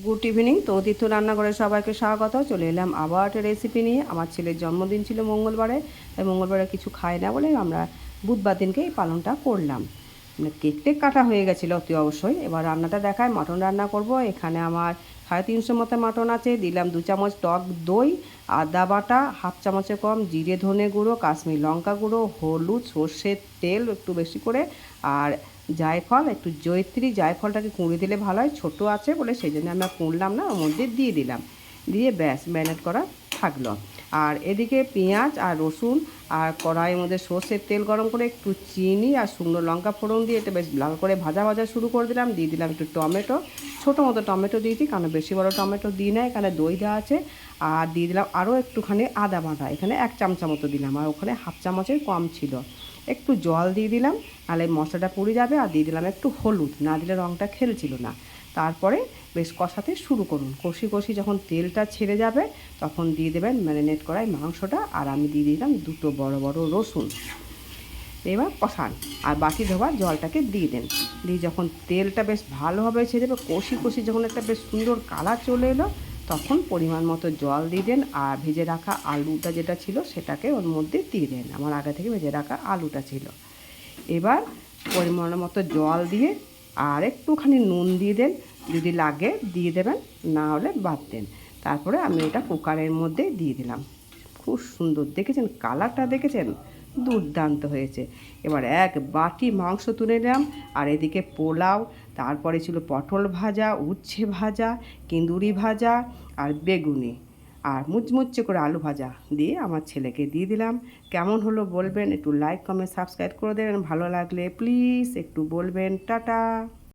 Good evening. তো তীর্থ রান্নাঘরে সবাইকে স্বাগত। চলে এলাম আবার একটা রেসিপি নিয়ে। আমার ছেলের জন্মদিন ছিল মঙ্গলবারে, তাই মঙ্গলবারে কিছু খায় না বলে আমরা বুধবার দিনকে এই পালনটা করলাম। মানে কেক টেক কাটা হয়ে গেছিলো অতি অবশ্যই। এবার রান্নাটা দেখায়, মাটন রান্না করব। এখানে আমার 350 মতো মাটন আছে। দিলাম 2 চামচ টক দই, আদা বাটা হাফ চামচের কম, জিরে ধনে গুঁড়ো, কাশ্মীর লঙ্কা গুঁড়ো, হলুদ, সর্ষের তেল একটু বেশি করে, আর জায়ফল, একটু জয়িত্রী। জায়ফলটাকে কুঁড়ে দিলে ভালো হয়, ছোটো আছে বলে সেই জন্য আমরা কুঁড়লাম না, ওর মধ্যে দিয়ে দিলাম। দিয়ে ব্যাস ম্যারিনেট করা থাকলো। আর এদিকে পেঁয়াজ আর রসুন আর কড়াইয়ের মধ্যে সর্ষের তেল গরম করে একটু চিনি আর শুকনো লঙ্কা ফোড়ন দিয়ে এটা বেশ লাল করে ভাজা ভাজা শুরু করে দিলাম। দিয়ে দিলাম একটু টমেটো, ছোটো মতো টমেটো দিয়েছি, কারণ বেশি বড় টমেটো দিই না, এখানে দই দেওয়া আছে। আর দিয়ে দিলাম আরও একটুখানি আদা বাটা, এখানে 1 চামচা মতো দিলাম, আর ওখানে হাফ চামচের কম ছিল। একটু জল দিয়ে দিলাম, নাহলে মশলাটা পুড়ে যাবে। আর দিয়ে দিলাম একটু হলুদ, না দিলে রঙটা খেলছিল না। তারপরে বেশ কষাতে শুরু করুন। কষি কষি যখন তেলটা ছেড়ে যাবে তখন দিয়ে দেবেন ম্যারিনেট করাই মাংসটা। আর আমি দিয়ে দিলাম 2 বড় বড় রসুন। এবার কষান আর বাকি ধোবার জলটাকে দিয়ে দেন। দিয়ে যখন তেলটা বেশ ভালোভাবে ছেড়ে দেবে, কষি কষি যখন একটা বেশ সুন্দর কালার চলে এলো, তখন পরিমাণ মতো জল দিয়ে দেন। আর ভেজে রাখা আলুটা যেটা ছিল সেটাকে ওর মধ্যে দিয়ে দেন। আমার আগে থেকে ভেজে রাখা আলুটা ছিল। এবার পরিমাণ মতো জল দিয়ে আর একটুখানি নুন দিয়ে দেন, যদি লাগে দিয়ে দেবেন, না হলে বাদ দেন। তারপরে আমি এটা কুকারের মধ্যে দিয়ে দিলাম। খুব সুন্দর দেখেছেন, কালারটা দেখেছেন, দুর্দান্ত হয়েছে। এবার এক বাটি মাংস তুলে নিলাম। আর এদিকে পোলাও, তারপরে ছিল পটল ভাজা, উচ্ছে ভাজা, কিন্দুরি ভাজা আর বেগুনি, আর মুচমুচে করে আলু ভাজা দিয়ে আমার ছেলেকে দিয়ে দিলাম। কেমন হলো বলবেন, একটু লাইক কমেন্ট সাবস্ক্রাইব করে দেবেন। ভালো লাগলে প্লিজ একটু বলবেন। টাটা।